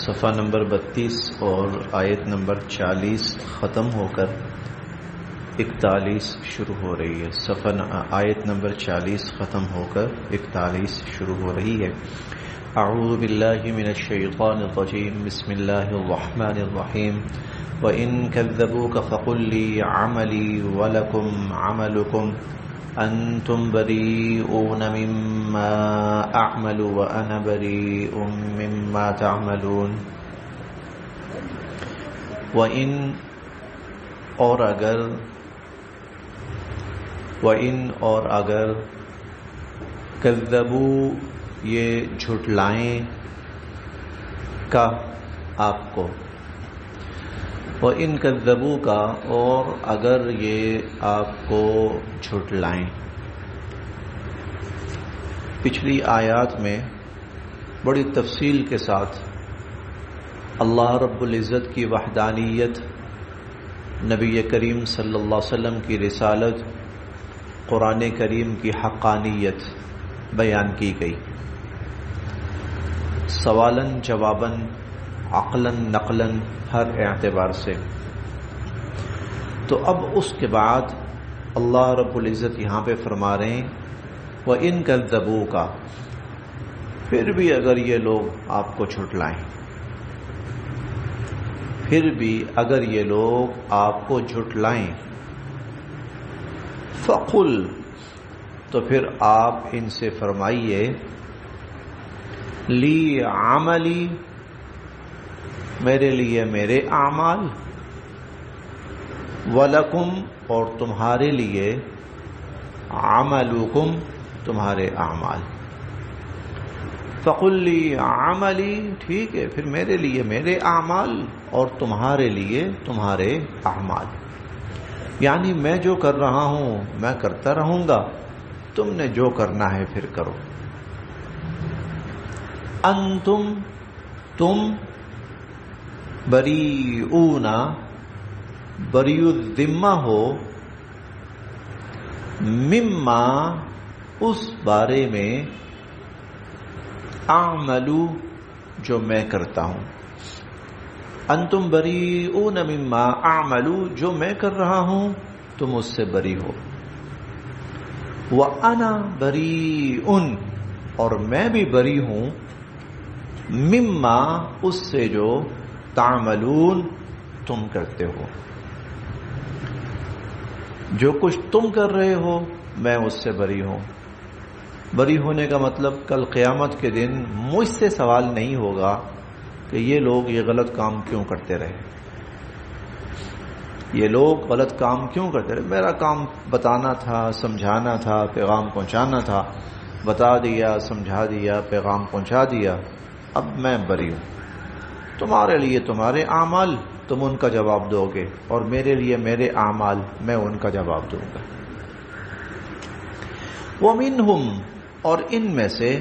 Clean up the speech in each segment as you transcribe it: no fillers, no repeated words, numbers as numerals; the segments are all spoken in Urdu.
صفحہ نمبر 32 اور آیت نمبر 40 ختم ہو کر 41 شروع ہو رہی ہے. آیت نمبر 40 ختم ہو کر 41 شروع ہو رہی ہے. اعوذ باللہ من الشیطان الرجیم. بسم اللہ الرحمن الرحیم. وَإِن كَذَّبُوكَ فَقُلْ لِي عَمَلِي وَلَكُمْ عَمَلُكُمْ أَنْتُمْ بَرِيئُونَ مِمَّا أَعْمَلُ وَأَنَا بَرِيءٌ مِمَّا تَعْمَلُونَ. وَإِن اور اگر کذبوا یہ جھٹلائیں کا آپ کو، وَإِن كَذَّبُوا کا اور اگر یہ آپ کو جھٹلائیں. پچھلی آیات میں بڑی تفصیل کے ساتھ اللہ رب العزت کی وحدانیت، نبی کریم صلی اللہ علیہ وسلم کی رسالت، قرآن کریم کی حقانیت بیان کی گئی، سوالن جوابن، عقلاً نقلاً، ہر اعتبار سے. تو اب اس کے بعد اللہ رب العزت یہاں پہ فرما رہے ہیں وَإِن كَذَّبُوكَ، پھر بھی اگر یہ لوگ آپ کو جھٹلائیں، پھر بھی اگر یہ لوگ آپ کو جھٹلائیں، فَقُلْ، تو پھر آپ ان سے فرمائیے، لی عملی، میرے لیے میرے اعمال، وَلَكُمْ، اور تمہارے لیے عملکم، تمہارے اعمال. فَقُلْ لِي عَمَلِي، ٹھیک ہے، پھر میرے لیے میرے اعمال اور تمہارے لیے تمہارے اعمال. یعنی میں جو کر رہا ہوں میں کرتا رہوں گا، تم نے جو کرنا ہے پھر کرو. انتم، تم، بریئون، بریء الذمہ ہو، مما، اس بارے میں، اعملو، جو میں کرتا ہوں. انتم بریئون مما اعملو، جو میں کر رہا ہوں تم اس سے بری ہو. وانا بریء، اور میں بھی بری ہوں، مما، اس سے جو تعملون، تم کرتے ہو. جو کچھ تم کر رہے ہو میں اس سے بری ہوں. بری ہونے کا مطلب کل قیامت کے دن مجھ سے سوال نہیں ہوگا کہ یہ لوگ یہ غلط کام کیوں کرتے رہے، یہ لوگ غلط کام کیوں کرتے رہے. میرا کام بتانا تھا، سمجھانا تھا، پیغام پہنچانا تھا، بتا دیا، سمجھا دیا، پیغام پہنچا دیا، اب میں بری ہوں. تمہارے لیے تمہارے اعمال، تم ان کا جواب دو گے، اور میرے لیے میرے اعمال، میں ان کا جواب دوں گا. وَمِنْهُمْ، اور ان میں سے،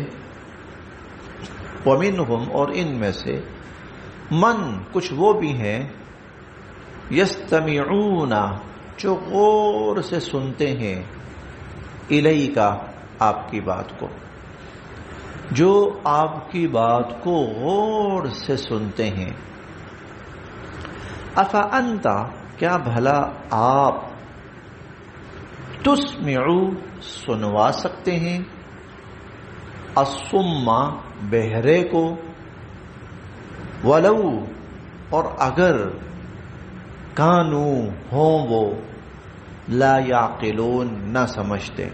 وَمِنْهُمْ، اور ان میں سے، من، کچھ وہ بھی ہیں، يَسْتَمِعُونَ، جو غور سے سنتے ہیں، الیک، آپ کی بات کو، جو آپ کی بات کو غور سے سنتے ہیں. افانت، کیا بھلا آپ، تسمعو، سنوا سکتے ہیں، الصم، بہرے کو، ولو، اور اگر، کانو، ہوں وہ، لا یعقلون، نہ سمجھتے.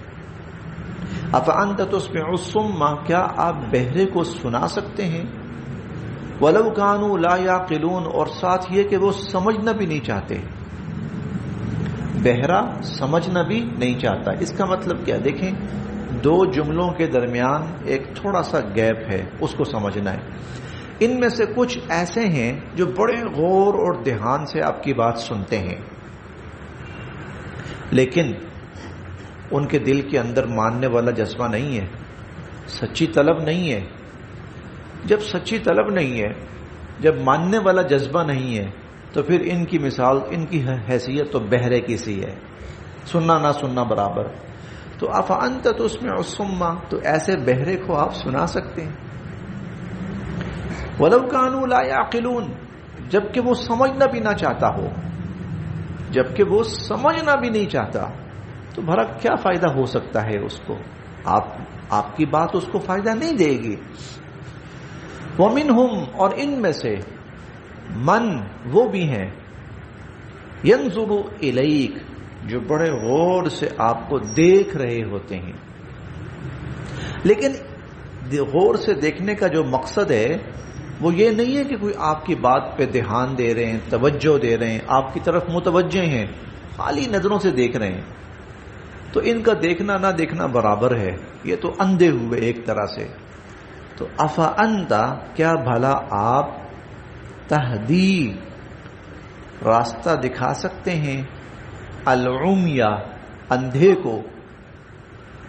افانت تسمع الصم، کیا آپ بہرے کو سنا سکتے ہیں، ولو کانوا لا یعقلون، اور ساتھ یہ کہ وہ سمجھنا بھی نہیں چاہتے. بہرا سمجھنا بھی نہیں چاہتا، اس کا مطلب کیا؟ دیکھیں، دو جملوں کے درمیان ایک تھوڑا سا گیپ ہے، اس کو سمجھنا ہے. ان میں سے کچھ ایسے ہیں جو بڑے غور اور دھیان سے آپ کی بات سنتے ہیں، لیکن ان کے دل کے اندر ماننے والا جذبہ نہیں ہے، سچی طلب نہیں ہے. جب سچی طلب نہیں ہے، جب ماننے والا جذبہ نہیں ہے، تو پھر ان کی مثال، ان کی حیثیت تو بہرے کی سی ہے، سننا نہ سننا برابر. تو افانت تسمع الصم، تو ایسے بہرے کو آپ سنا سکتے ہیں. وَلَوْ كَانُوا لَا يَعْقِلُونَ، جبکہ وہ سمجھنا بھی نہ چاہتا ہو، جبکہ وہ سمجھنا بھی نہیں چاہتا، تو بھلا کیا فائدہ ہو سکتا ہے اس کو؟ آپ کی بات اس کو فائدہ نہیں دے گی. وَمِنْهُمْ، اور ان میں سے من وہ بھی ہیں، يَنظُرُ إِلَيْكَ، جو بڑے غور سے آپ کو دیکھ رہے ہوتے ہیں. لیکن غور سے دیکھنے کا جو مقصد ہے وہ یہ نہیں ہے کہ کوئی آپ کی بات پہ دھیان دے رہے ہیں، توجہ دے رہے ہیں، آپ کی طرف متوجہ ہیں، خالی نظروں سے دیکھ رہے ہیں. تو ان کا دیکھنا نہ دیکھنا برابر ہے، یہ تو اندھے ہوئے ایک طرح سے. تو افانت، کیا بھلا آپ تہدی، راستہ دکھا سکتے ہیں، العمیہ، اندھے کو،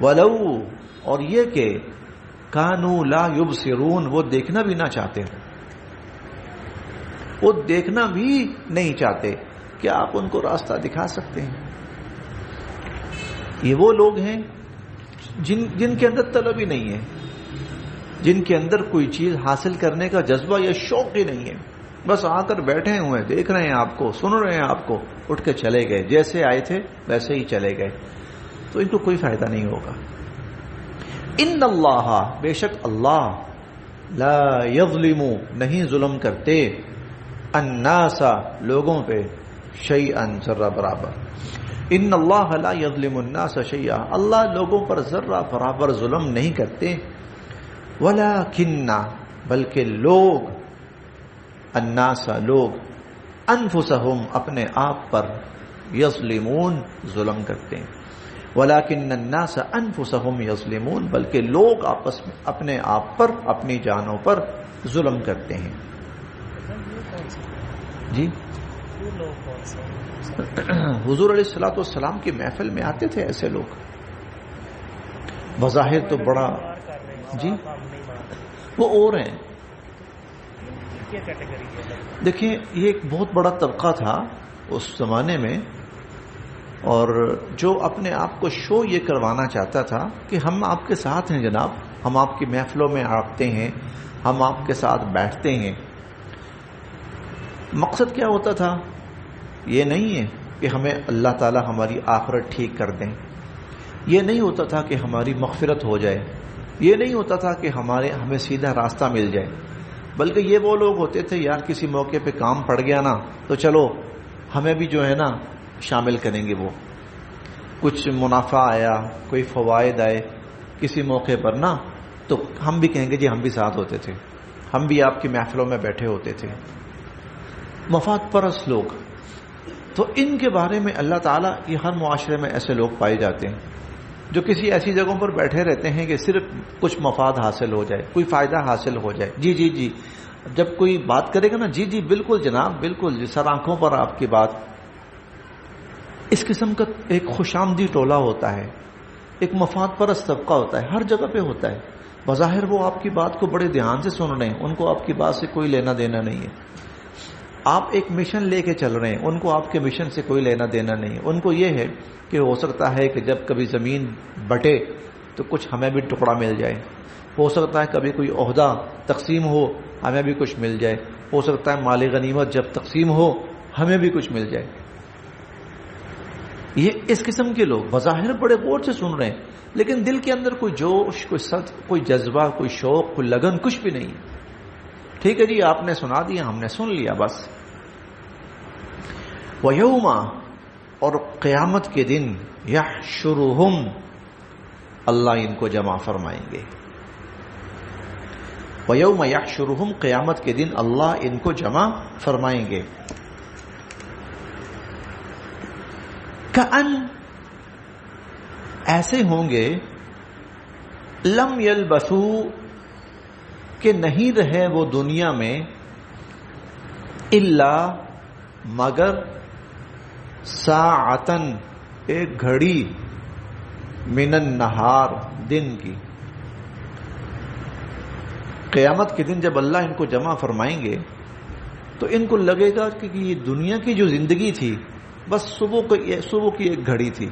ولو، اور یہ کہ کانوا لا یبصرون، وہ دیکھنا بھی نہ چاہتے، وہ دیکھنا بھی نہیں چاہتے، کیا آپ ان کو راستہ دکھا سکتے ہیں؟ یہ وہ لوگ ہیں جن کے اندر طلب ہی نہیں ہے، جن کے اندر کوئی چیز حاصل کرنے کا جذبہ یا شوق ہی نہیں ہے، بس آ کر بیٹھے ہوئے دیکھ رہے ہیں آپ کو، سن رہے ہیں آپ کو، اٹھ کے چلے گئے، جیسے آئے تھے ویسے ہی چلے گئے. تو ان کو کوئی فائدہ نہیں ہوگا. ان اللہ، بے شک اللہ، لا یظلم، نہیں ظلم کرتے، الناس، لوگوں پہ، شیئا، ذرہ برابر. ان اللہ لا یظلم الناس شیئا، اللہ لوگوں پر ذرہ برابر ظلم نہیں کرتے. ولکن، بلکہ لوگ، الناس، لوگ، انفسہم، اپنے آپ پر، یظلمون، ظلم کرتے ہیں. ولیکن الناس انفسہم یظلمون، بلکہ لوگ آپس میں اپنے آپ پر، اپنی جانوں پر ظلم کرتے ہیں. جی حضور علیہ الصلوۃ والسلام کی محفل میں آتے تھے ایسے لوگ، بظاہر تو بڑا، جی وہ اور ہیں. دیکھیں یہ ایک بہت بڑا طبقہ تھا اس زمانے میں، اور جو اپنے آپ کو شو یہ کروانا چاہتا تھا کہ ہم آپ کے ساتھ ہیں جناب، ہم آپ کی محفلوں میں آتے ہیں، ہم آپ کے ساتھ بیٹھتے ہیں. مقصد کیا ہوتا تھا؟ یہ نہیں ہے کہ ہمیں اللہ تعالی ہماری آخرت ٹھیک کر دیں، یہ نہیں ہوتا تھا کہ ہماری مغفرت ہو جائے، یہ نہیں ہوتا تھا کہ ہمیں سیدھا راستہ مل جائے، بلکہ یہ وہ لوگ ہوتے تھے یار کسی موقع پہ کام پڑ گیا نا تو چلو ہمیں بھی جو ہے نا شامل کریں گے، وہ کچھ منافع آیا، کوئی فوائد آئے کسی موقع پر نا، تو ہم بھی کہیں گے جی ہم بھی ساتھ ہوتے تھے، ہم بھی آپ کی محفلوں میں بیٹھے ہوتے تھے. مفاد پرست لوگ. تو ان کے بارے میں اللہ تعالیٰ، یہ ہر معاشرے میں ایسے لوگ پائے جاتے ہیں جو کسی ایسی جگہوں پر بیٹھے رہتے ہیں کہ صرف کچھ مفاد حاصل ہو جائے، کوئی فائدہ حاصل ہو جائے. جی جی جی، جب کوئی بات کرے گا نا، جی جی بالکل جناب بالکل، جی سر آنکھوں پر آپ کی بات. اس قسم کا ایک خوش آمدی ٹولہ ہوتا ہے، ایک مفاد پرست طبقہ ہوتا ہے، ہر جگہ پہ ہوتا ہے. بظاہر وہ آپ کی بات کو بڑے دھیان سے سن رہے ہیں، ان کو آپ کی بات سے کوئی لینا دینا نہیں ہے. آپ ایک مشن لے کے چل رہے ہیں، ان کو آپ کے مشن سے کوئی لینا دینا نہیں ہے. ان کو یہ ہے کہ ہو سکتا ہے کہ جب کبھی زمین بٹے تو کچھ ہمیں بھی ٹکڑا مل جائے، ہو سکتا ہے کبھی کوئی عہدہ تقسیم ہو ہمیں بھی کچھ مل جائے، ہو سکتا ہے مال غنیمت جب تقسیم ہو ہمیں بھی کچھ مل جائے. یہ اس قسم کے لوگ بظاہر بڑے غور سے سن رہے ہیں، لیکن دل کے اندر کوئی جوش، کوئی صدق، کوئی جذبہ، کوئی شوق، کوئی لگن، کچھ بھی نہیں. ٹھیک ہے جی آپ نے سنا دیا، ہم نے سن لیا بس. وَيَوْمَ، اور قیامت کے دن، يَحْشُرُهُمْ، اللہ ان کو جمع فرمائیں گے. وَيَوْمَ يَحْشُرُهُمْ، قیامت کے دن اللہ ان کو جمع فرمائیں گے. کأن، ایسے ہوں گے، لم يلبثوا، کہ نہیں رہے وہ دنیا میں، الا، مگر، ساعتن، ایک گھڑی، من النہار، دن کی. قیامت کے دن جب اللہ ان کو جمع فرمائیں گے تو ان کو لگے گا کہ یہ دنیا کی جو زندگی تھی بس صبح کی ایک گھڑی تھی.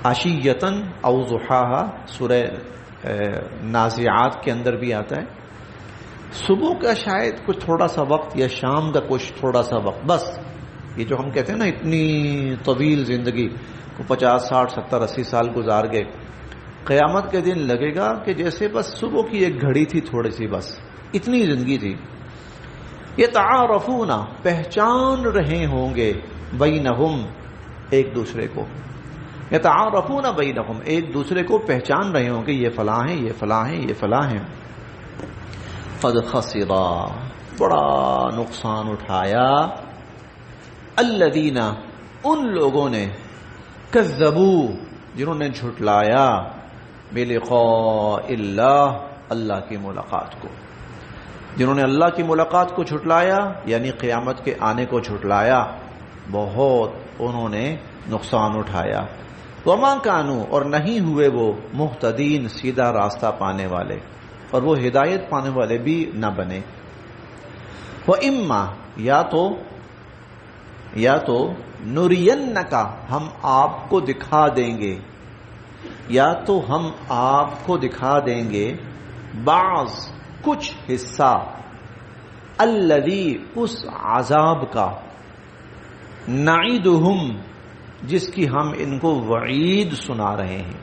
عشیتن او ضحاہا، سورہ نازعات کے اندر بھی آتا ہے صبح کا شاید کچھ تھوڑا سا وقت یا شام کا کچھ تھوڑا سا وقت، بس یہ جو ہم کہتے ہیں نا اتنی طویل زندگی کو 50 60 70 80 سال گزار گئے، قیامت کے دن لگے گا کہ جیسے بس صبح کی ایک گھڑی تھی تھوڑی سی، بس اتنی زندگی تھی. یتعارفون پہچان رہے ہوں گے بینہم ایک دوسرے کو، یتعارفون بینہم ایک دوسرے کو پہچان رہے ہوں گے، یہ فلاں ہیں یہ فلاں ہیں یہ فلاں ہیں. قد خسرا بڑا نقصان اٹھایا، الذین ان لوگوں نے، کذبوا جنہوں نے جھٹلایا، بلقاء اللہ اللہ کی ملاقات کو، جنہوں نے اللہ کی ملاقات کو جھٹلایا یعنی قیامت کے آنے کو جھٹلایا، بہت انہوں نے نقصان اٹھایا. وما کانوا اور نہیں ہوئے وہ مہتدین سیدھا راستہ پانے والے، اور وہ ہدایت پانے والے بھی نہ بنے. وَإِمَّا یا تو نُرِيَنَّكَ ہم آپ کو دکھا دیں گے، یا تو ہم آپ کو دکھا دیں گے بعض کچھ حصہ، الذی اس عذاب کا، نعیدہم جس کی ہم ان کو وعید سنا رہے ہیں.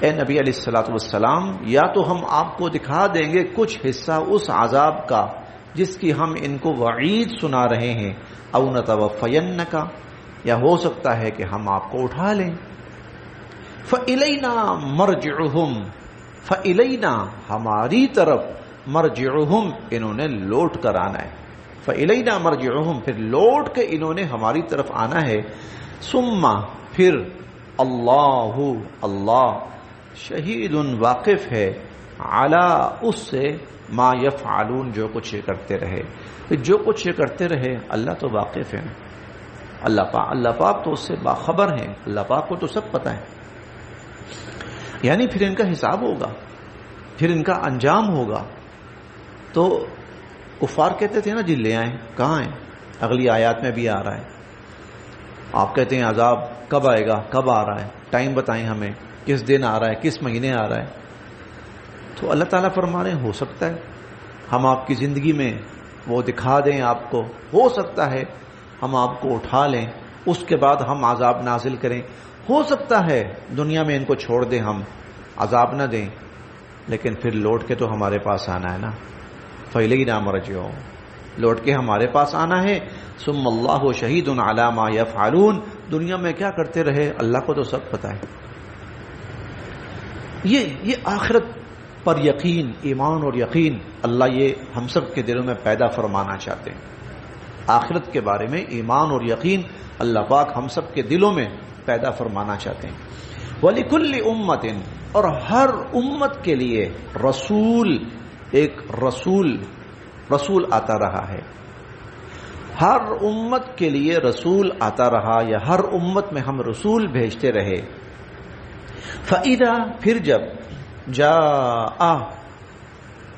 اے نبی علیہ الصلوۃ والسلام، یا تو ہم آپ کو دکھا دیں گے کچھ حصہ اس عذاب کا جس کی ہم ان کو وعید سنا رہے ہیں، او نتوفینک یا ہو سکتا ہے کہ ہم آپ کو اٹھا لیں. فإلینا مرجعہم فإلینا ہماری طرف، مرجعہم انہوں نے لوٹ کر آنا ہے، فإلینا مرجعہم پھر لوٹ کے انہوں نے ہماری طرف آنا ہے. ثم پھر اللہ شہید واقف ہے، علی اس سے، ما یفعلون جو کچھ یہ کرتے رہے، جو کچھ یہ کرتے رہے اللہ تو واقف ہے، اللہ پاک تو اس سے باخبر ہیں، اللہ پاک کو تو سب پتہ ہے. یعنی پھر ان کا حساب ہوگا، پھر ان کا انجام ہوگا. تو کفار کہتے تھے نا جی لے آئیں، کہاں ہیں؟ اگلی آیات میں بھی آ رہا ہے. آپ کہتے ہیں عذاب کب آئے گا، کب آ رہا ہے، ٹائم بتائیں ہمیں، کس دن آ رہا ہے، کس مہینے آ رہا ہے. تو اللہ تعالیٰ فرما رہے ہیں ہو سکتا ہے ہم آپ کی زندگی میں وہ دکھا دیں آپ کو، ہو سکتا ہے ہم آپ کو اٹھا لیں، اس کے بعد ہم عذاب نازل کریں، ہو سکتا ہے دنیا میں ان کو چھوڑ دیں، ہم عذاب نہ دیں، لیکن پھر لوٹ کے تو ہمارے پاس آنا ہے نا. فإلینا مرجعہم لوٹ کے ہمارے پاس آنا ہے. ثم اللہ شہید علی ما یفعلون دنیا میں کیا کرتے رہے اللہ کو تو سب پتہ ہے. یہ آخرت پر یقین، ایمان اور یقین اللہ یہ ہم سب کے دلوں میں پیدا فرمانا چاہتے ہیں. آخرت کے بارے میں ایمان اور یقین اللہ پاک ہم سب کے دلوں میں پیدا فرمانا چاہتے ہیں. وَلِكُلِّ أُمَّةٍ اور ہر امت کے لیے رسول، ایک رسول آتا رہا ہے، ہر امت کے لیے رسول آتا رہا، یا ہر امت میں ہم رسول بھیجتے رہے. فَإِذَا پھر جب جاء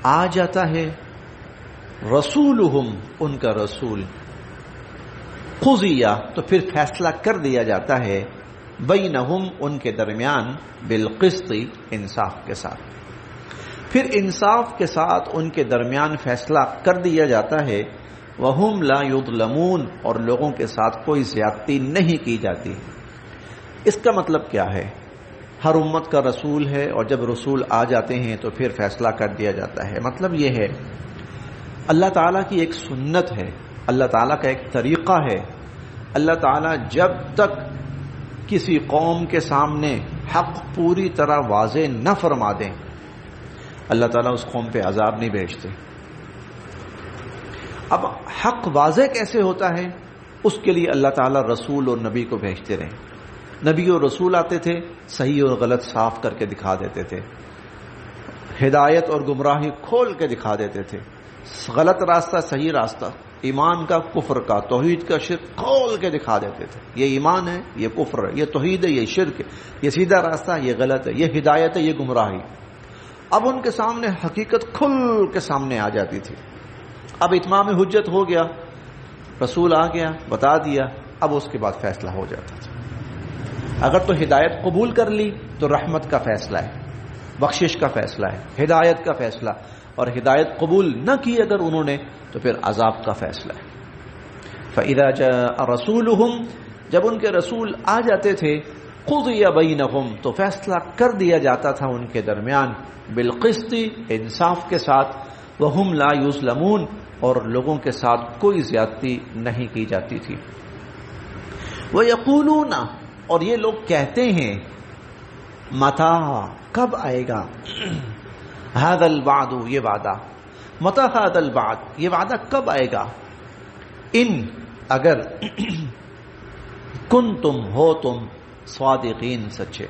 آ جاتا ہے، رسولہم ان کا رسول، قضیہ تو پھر فیصلہ کر دیا جاتا ہے، بینہم ان کے درمیان، بالقسط انصاف کے ساتھ، پھر انصاف کے ساتھ ان کے درمیان فیصلہ کر دیا جاتا ہے. وہم لا یظلمون اور لوگوں کے ساتھ کوئی زیادتی نہیں کی جاتی. اس کا مطلب کیا ہے؟ ہر امت کا رسول ہے، اور جب رسول آ جاتے ہیں تو پھر فیصلہ کر دیا جاتا ہے. مطلب یہ ہے اللہ تعالیٰ کی ایک سنت ہے، اللہ تعالیٰ کا ایک طریقہ ہے. اللہ تعالیٰ جب تک کسی قوم کے سامنے حق پوری طرح واضح نہ فرما دیں، اللہ تعالیٰ اس قوم پہ عذاب نہیں بھیجتے. اب حق واضح کیسے ہوتا ہے؟ اس کے لیے اللہ تعالیٰ رسول اور نبی کو بھیجتے رہے. نبی اور رسول آتے تھے، صحیح اور غلط صاف کر کے دکھا دیتے تھے، ہدایت اور گمراہی کھول کے دکھا دیتے تھے، غلط راستہ صحیح راستہ، ایمان کا کفر کا، توحید کا شرک کھول کے دکھا دیتے تھے. یہ ایمان ہے، یہ کفر ہے، یہ توحید ہے، یہ شرک ہے، یہ سیدھا راستہ، یہ غلط ہے، یہ ہدایت ہے، یہ گمراہی. اب ان کے سامنے حقیقت کھل کے سامنے آ جاتی تھی. اب اتمام حجت ہو گیا، رسول آ گیا، بتا دیا، اب اس کے بعد فیصلہ ہو جاتا تھا. اگر تو ہدایت قبول کر لی تو رحمت کا فیصلہ ہے، بخشش کا فیصلہ ہے، ہدایت کا فیصلہ، اور ہدایت قبول نہ کی اگر انہوں نے تو پھر عذاب کا فیصلہ ہے. فَإِذَا جَاءَ رَسُولُهُمْ جب ان کے رسول آ جاتے تھے قُضِيَ بَيْنَهُمْ تو فیصلہ کر دیا جاتا تھا ان کے درمیان بالقسط انصاف کے ساتھ وَهُمْ لَا يُظْلَمُونَ اور لوگوں کے ساتھ کوئی زیادتی نہیں کی جاتی تھی. وَيَقُولُونَ اور یہ لوگ کہتے ہیں مَتَىٰ کب آئے گا هَذَا الْوَعْدُ یہ وعدہ مَتَىٰ هَذَا الْوَعْدُ یہ وعدہ کب آئے گا ان اگر کنتم ہو تم صادقین سچے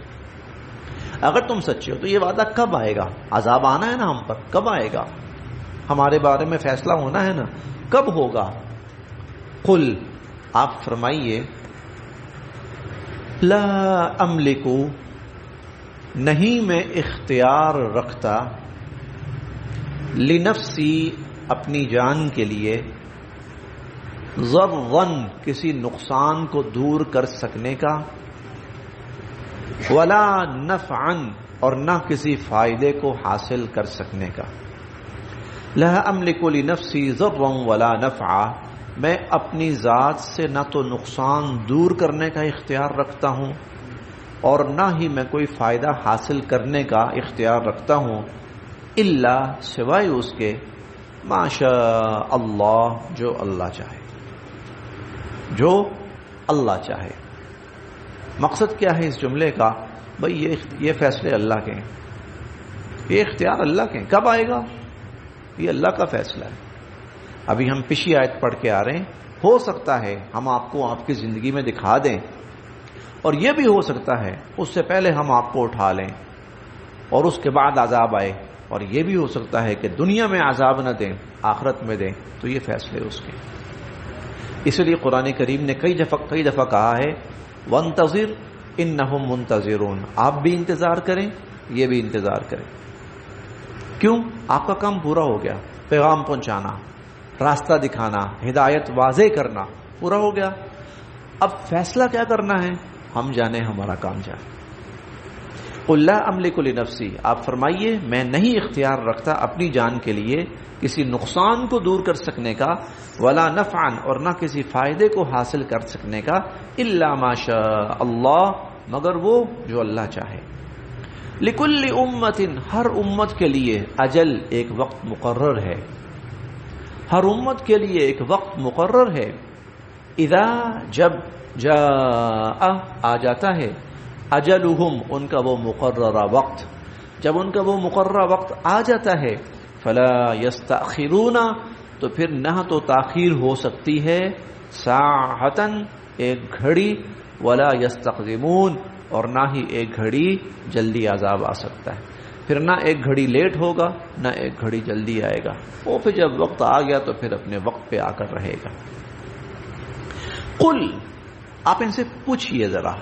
اگر تم سچے ہو تو یہ وعدہ کب آئے گا. عذاب آنا ہے نا ہم پر, کب آئے گا, ہمارے بارے میں فیصلہ ہونا ہے نا, کب ہوگا. قل آپ فرمائیے لا املکو نہیں میں اختیار رکھتا لنفسی اپنی جان کے لیے ضرًا کسی نقصان کو دور کر سکنے کا ولا نفعا اور نہ کسی فائدے کو حاصل کر سکنے کا. لا املک لنفسی ضرًا ولا نفعا میں اپنی ذات سے نہ تو نقصان دور کرنے کا اختیار رکھتا ہوں اور نہ ہی میں کوئی فائدہ حاصل کرنے کا اختیار رکھتا ہوں الا سوائے اس کے ما شاء اللہ جو اللہ چاہے, جو اللہ چاہے. مقصد کیا ہے اس جملے کا؟ بھئی یہ فیصلے اللہ کے ہیں, یہ اختیار اللہ کے ہیں. کب آئے گا یہ اللہ کا فیصلہ ہے. ابھی ہم پچھلی آیت پڑھ کے آ رہے ہیں, ہو سکتا ہے ہم آپ کو آپ کی زندگی میں دکھا دیں اور یہ بھی ہو سکتا ہے اس سے پہلے ہم آپ کو اٹھا لیں اور اس کے بعد عذاب آئے, اور یہ بھی ہو سکتا ہے کہ دنیا میں عذاب نہ دیں آخرت میں دیں. تو یہ فیصلے اس کے. اس لیے قرآن کریم نے کئی دفعہ کہا ہے وانتظر انہم منتظرون, آپ بھی انتظار کریں یہ بھی انتظار کریں. کیوں؟ آپ کا کام پورا ہو گیا, پیغام پہنچانا, راستہ دکھانا, ہدایت واضح کرنا پورا ہو گیا. اب فیصلہ کیا کرنا ہے ہم جانے, ہمارا کام جانے. قل لا املک لنفسی آپ فرمائیے میں نہیں اختیار رکھتا اپنی جان کے لیے کسی نقصان کو دور کر سکنے کا ولا نفعا اور نہ کسی فائدے کو حاصل کر سکنے کا الا ما شاء اللہ مگر وہ جو اللہ چاہے. لکل امت ہر امت کے لیے اجل ایک وقت مقرر ہے, ہر امت کے لیے ایک وقت مقرر ہے. اذا جب جاء آ جاتا ہے اجلہم ان کا وہ مقررہ وقت, جب ان کا وہ مقررہ وقت آ جاتا ہے فلا یستأخرون تو پھر نہ تو تاخیر ہو سکتی ہے ساعتن ایک گھڑی ولا یستقدمون اور نہ ہی ایک گھڑی جلدی عذاب آ سکتا ہے. پھر نہ ایک گھڑی لیٹ ہوگا نہ ایک گھڑی جلدی آئے گا, وہ پھر جب وقت آ گیا تو پھر اپنے وقت پہ آ کر رہے گا. قل آپ ان سے پوچھئے ذرا,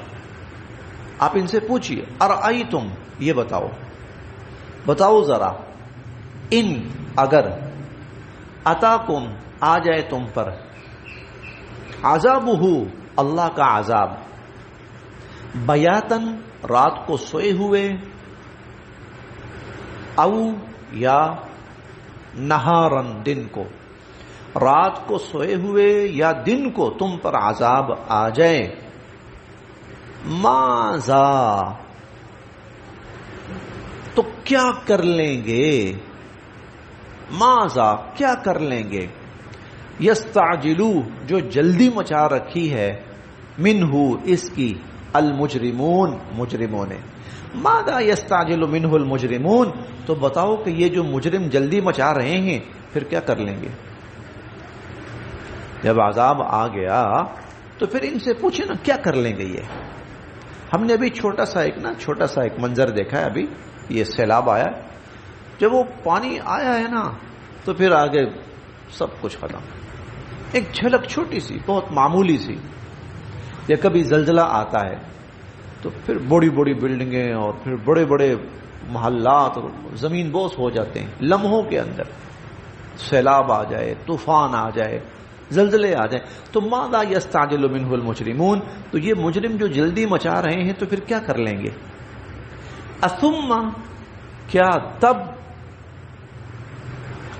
آپ ان سے پوچھئے ارأیتم یہ بتاؤ ذرا ان اگر اتاکم آ جائے تم پر عذابہ اللہ کا عذاب بیاتن رات کو سوئے ہوئے او یا نہارن دن کو, رات کو سوئے ہوئے یا دن کو تم پر عذاب آ جائے ماذا تو کیا کر لیں گے, ماذا کیا کر لیں گے, یستعجلو جو جلدی مچا رکھی ہے منہ اس کی المجرمون مجرموں نے. ماذا یستعجل منہ المجرمون تو بتاؤ کہ یہ جو مجرم جلدی مچا رہے ہیں پھر کیا کر لیں گے. جب عذاب آ گیا تو پھر ان سے پوچھے نا کیا کر لیں گے. یہ ہم نے ابھی چھوٹا سا ایک منظر دیکھا ہے, ابھی یہ سیلاب آیا, جب وہ پانی آیا ہے نا تو پھر آگے سب کچھ ختم. ایک جھلک چھوٹی سی بہت معمولی سی, یا کبھی زلزلہ آتا ہے تو پھر بڑی بڑی بلڈنگیں اور پھر بڑے بڑے محلات زمین بوس ہو جاتے ہیں لمحوں کے اندر. سیلاب آ جائے, طوفان آ جائے, زلزلے آ جائیں تو ماذا یستعجل منہ المجرمون تو یہ مجرم جو جلدی مچا رہے ہیں تو پھر کیا کر لیں گے. اثم کیا تب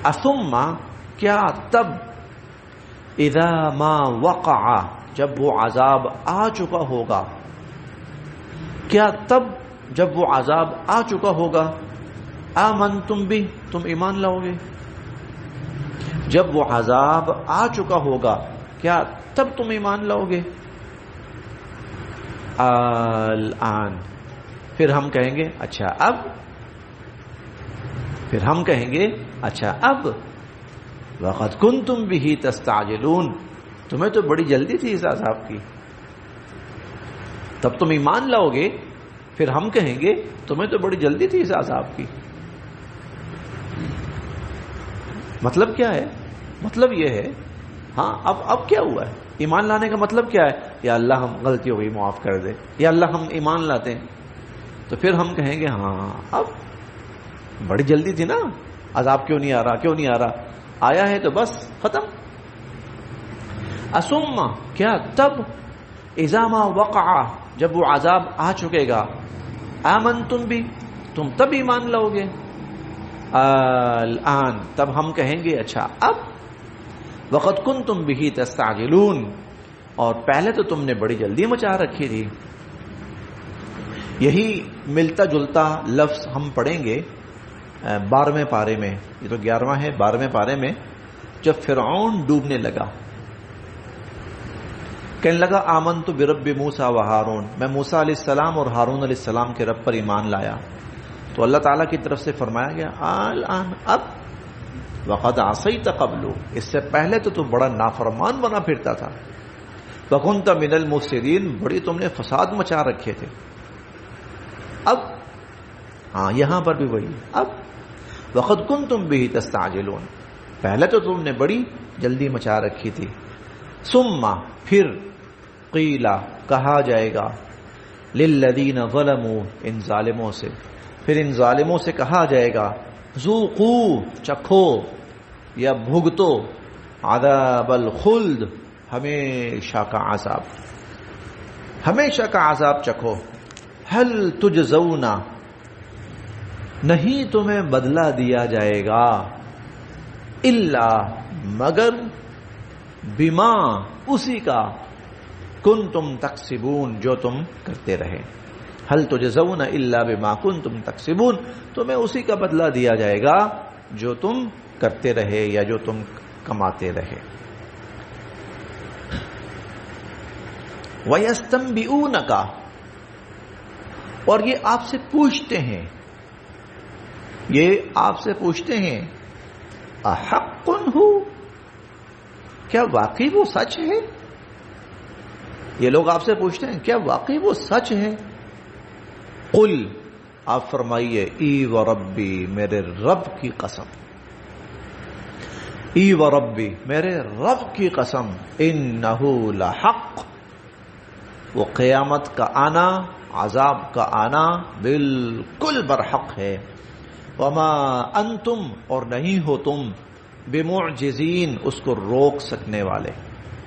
اثم کیا تب، اذا ما وقع جب وہ عذاب آ چکا ہوگا، کیا تب جب وہ عذاب آ چکا ہوگا، آمنتم بھی تم ایمان لاؤ گے، جب وہ عذاب آ چکا ہوگا کیا تب تم ایمان لاؤ گے. الآن پھر ہم کہیں گے اچھا اب، پھر ہم کہیں گے اچھا اب، وقد کنتم به تستعجلون تمہیں تو بڑی جلدی تھی اس عذاب کی، تب تم ایمان لاؤ گے، پھر ہم کہیں گے تمہیں تو بڑی جلدی تھی اس عذاب کی. مطلب کیا ہے؟ مطلب یہ ہے ہاں اب کیا ہوا ہے؟ ایمان لانے کا مطلب کیا ہے؟ یا اللہ ہم غلطی ہو گئی معاف کر دے، یا اللہ ہم ایمان لاتے ہیں. تو پھر ہم کہیں گے ہاں اب بڑی جلدی تھی نا، عذاب کیوں نہیں آ رہا، کیوں نہیں آ رہا، آیا ہے تو بس ختم. اسما کیا تب، اذا ما وقع جب وہ عذاب آ چکے گا، آمنتم بھی تم تب ایمان لاؤ گے. الآن تب ہم کہیں گے اچھا اب، وقد کنتم به تستعجلون اور پہلے تو تم نے بڑی جلدی مچا رکھی تھی. یہی ملتا جلتا لفظ ہم پڑھیں گے 12ویں پارے میں، یہ تو 11واں ہے. 12ویں پارے میں جب فرعون ڈوبنے لگا، کہنے لگا آمنت برب موسیٰ و ہارون، میں موسیٰ علیہ السلام اور ہارون علیہ السلام کے رب پر ایمان لایا، تو اللہ تعالیٰ کی طرف سے فرمایا گیا الآن اب، وقد عصیت قبل اس سے پہلے تو بڑا نافرمان بنا پھرتا تھا، وکنت من المفسدین بڑی تم نے فساد مچا رکھے تھے. اب ہاں یہاں پر بھی وہی، اب وقد کنتم به تستعجلون پہلے تو تم نے بڑی جلدی مچا رکھی تھی. ثم پھر قیلا کہا جائے گا، للذین ظلموا ان ظالموں سے، پھر ان ظالموں سے کہا جائے گا، ذوقوا چکھو یا بھگتو، عذاب الخلد ہمیشہ کا عذاب، ہمیشہ کا عذاب چکھو. هل تجزون نہیں تمہیں بدلہ دیا جائے گا، الا مگر، بما اسی کا، کنتم تکسبون جو تم کرتے رہے. هل تجزون الا بما کنتم تکسبون تمہیں اسی کا بدلہ دیا جائے گا جو تم کرتے رہے یا جو تم کماتے رہے. وَيَسْتَنْبِئُونَكَ اور یہ آپ سے پوچھتے ہیں، یہ آپ سے پوچھتے ہیں، احق ہو کیا واقعی وہ سچ ہے؟ یہ لوگ آپ سے پوچھتے ہیں کیا واقعی وہ سچ ہے؟ قل آپ فرمائیے، ای و ربی میرے رب کی قسم، ای و ربی میرے رب کی قسم، انہ لحق وہ قیامت کا آنا، عذاب کا آنا بالکل برحق ہے. وما انتم اور نہیں ہو تم، بمعجزین اس کو روک سکنے والے،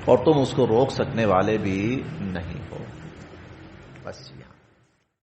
اور تم اس کو روک سکنے والے بھی نہیں ہو. بس